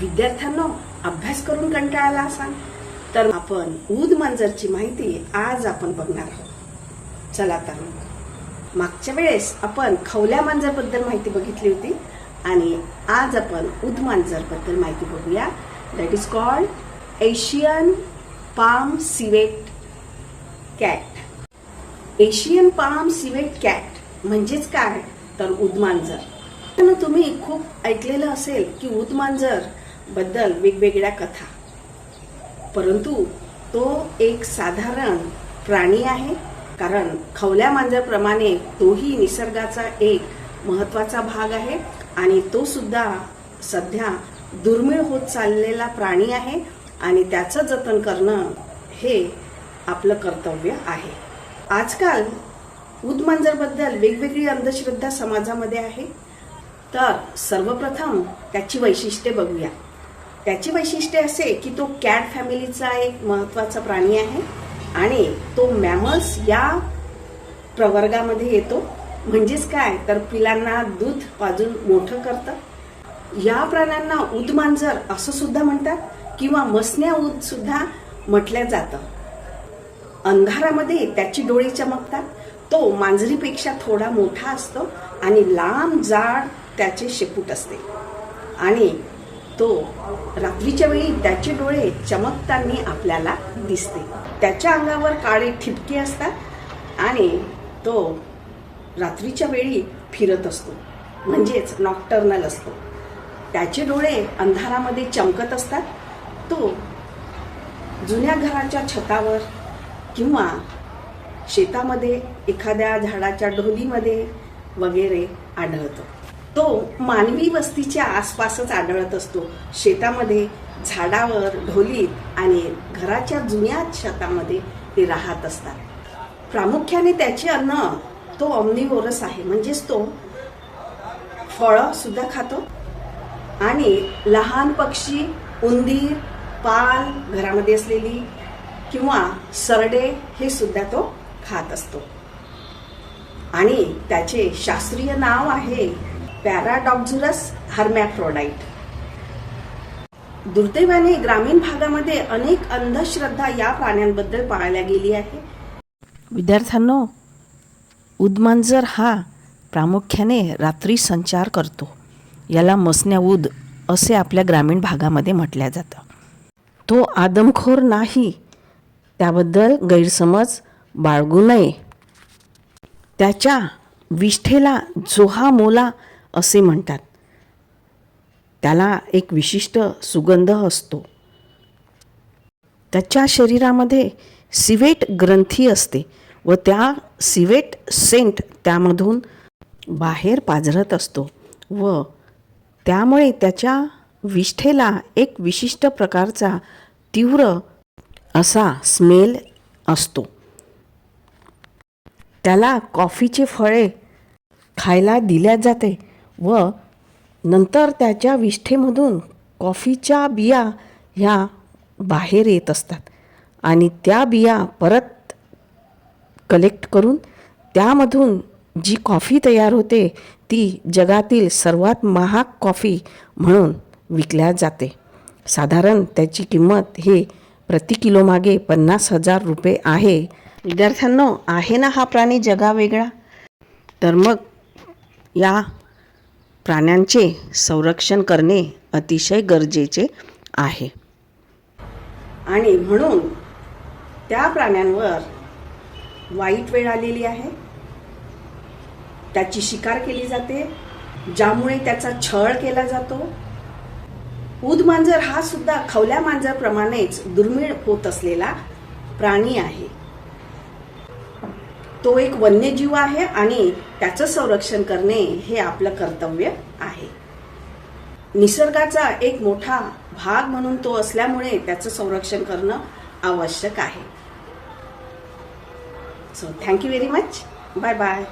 विद्यार्थ्यांनो, अभ्यास करून कंटाळला असाल तर आपण ऊद मांजरची माहिती आज आपण बघणार आहोत. चला तर मागच्या वेळेस आपण खवल्या मांजर बद्दल माहिती बघितली होती आणि आज आपण ऊद मांजर बद्दल माहिती बघूया. That is called Asian palm civet cat. Asian palm civet cat म्हणजेच काय तर ऊद मांजर. तुम्ही खूप ऐकलेलं असेल की ऊद मांजर बद्दल वेगवेगळ्या कथा, परंतु तो एक साधारण प्राणी आहे. कारण खवल्या मांजरप्रमाणे तोही निसर्गाचा एक महत्त्वाचा भाग आहे आणि तो सुद्धा सध्या दुर्मिळ होत चाललेला प्राणी आहे आणि त्याचं जतन करणं हे आपलं कर्तव्य आहे. आजकाल ऊद मांजरबद्दल वेगवेगळी अंधश्रद्धा समाजामध्ये आहे. तर सर्वप्रथम त्याची वैशिष्ट्ये बघूया. त्याची वैशिष्ट्ये असे की तो कॅट फॅमिलीचा एक महत्त्वाचा प्राणी आहे आणि तो मॅमल्स या प्रवर्गामध्ये येतो. म्हणजेच काय तर पिलांना दूध पाजून मोठं करतं. या प्राण्यांना ऊद मांजर असं सुद्धा म्हणतात किंवा मसन्या ऊद सुद्धा म्हटलं जातं. अंधारामध्ये त्याची डोळे चमकतात. तो मांजरीपेक्षा थोडा मोठा असतो आणि लांब जाड त्याचे शेपूट असते आणि तो रात्रीच्या वेळी त्याचे डोळे चमकताना आपल्याला दिसते. त्याच्या अंगावर काळे ठिपके असतात आणि तो रात्रीच्या वेळी फिरत असतो, म्हणजेच नॉक्टर्नल असतो. त्याचे डोळे अंधारामध्ये चमकत असतात. तो जुन्या घराच्या छतावर किंवा शेतामध्ये एखाद्या झाडाच्या ढोलीमध्ये वगैरे आढळतो. तो मानवी वस्तीच्या आसपासच आढळत असतो. शेतामध्ये, झाडावर, ढोलीत आणि घराच्या जुन्या छतामध्ये ते राहत असतात. प्रामुख्याने त्याचे अन्न तो ऑम्निव्होरस आहे, म्हणजेच तो फळं सुद्धा खातो आणि लहान पक्षी, उंदीर, पाल, घरामध्ये असलेली किंवा सरडे हे सुद्धा तो खात असतो. आणि त्याचे शास्त्रीय नाव आहे पॅराडॉक्झुरस हर्मॅफ्रोडाइट. दुर्दैवाने ग्रामीण भागामध्ये अनेक अंधश्रद्धा या प्राण्यांबद्दल पाळल्या गेली आहे. विद्यार्थ्यांनो, ऊद मांजर हा प्रामुख्याने रात्री संचार करतो. याला मसन्या ऊद असे आपल्या ग्रामीण भागामध्ये म्हटल्या जातं. तो आदमखोर नाही, त्याबद्दल गैरसमज बाळगू नये. त्याच्या विष्ठेला जोहा मोला असे म्हणतात. त्याला एक विशिष्ट सुगंध असतो. त्याच्या शरीरामध्ये सिवेट ग्रंथी असते व त्या सिवेट सेंट त्यामधून बाहेर पाझरत असतो व त्यामुळे त्याच्या विष्ठेला एक विशिष्ट प्रकारचा तीव्र असा स्मेल असतो. त्याला कॉफीचे फळे खायला दिल्या जाते व नंतर त्याच्या विष्ठेमधून कॉफीच्या बिया ह्या बाहेर येत असतात आणि त्या बिया परत कलेक्ट करून त्यामधून जी कॉफी तयार होते ती जगातील सर्वात महाग कॉफी म्हणून विकल्या जाते. साधारण त्याची किंमत हे प्रति किलो मागे 50,000 रुपये आहे. विद्यार्थ्यांनो, आहे ना हा प्राणी जगावेगळा? तर मग या प्राण्यांचे संरक्षण करणे अतिशय गरजेचे आहे. आणि म्हणून त्या प्राण्यांवर वाईट वेळ आलेली आहे. त्याची शिकार केली जाते, ज्यामुळे त्याचा छळ केला जातो. ऊद मांजर हा सुद्धा खवल्या मांजरप्रमाणेच दुर्मिळ होत असलेला प्राणी आहे. तो एक वन्यजीव आहे आणि त्याचं संरक्षण करणे हे आपलं कर्तव्य आहे. निसर्गाचा एक मोठा भाग म्हणून तो असल्यामुळे त्याचं संरक्षण करणं आवश्यक आहे. So thank you very much. Bye bye.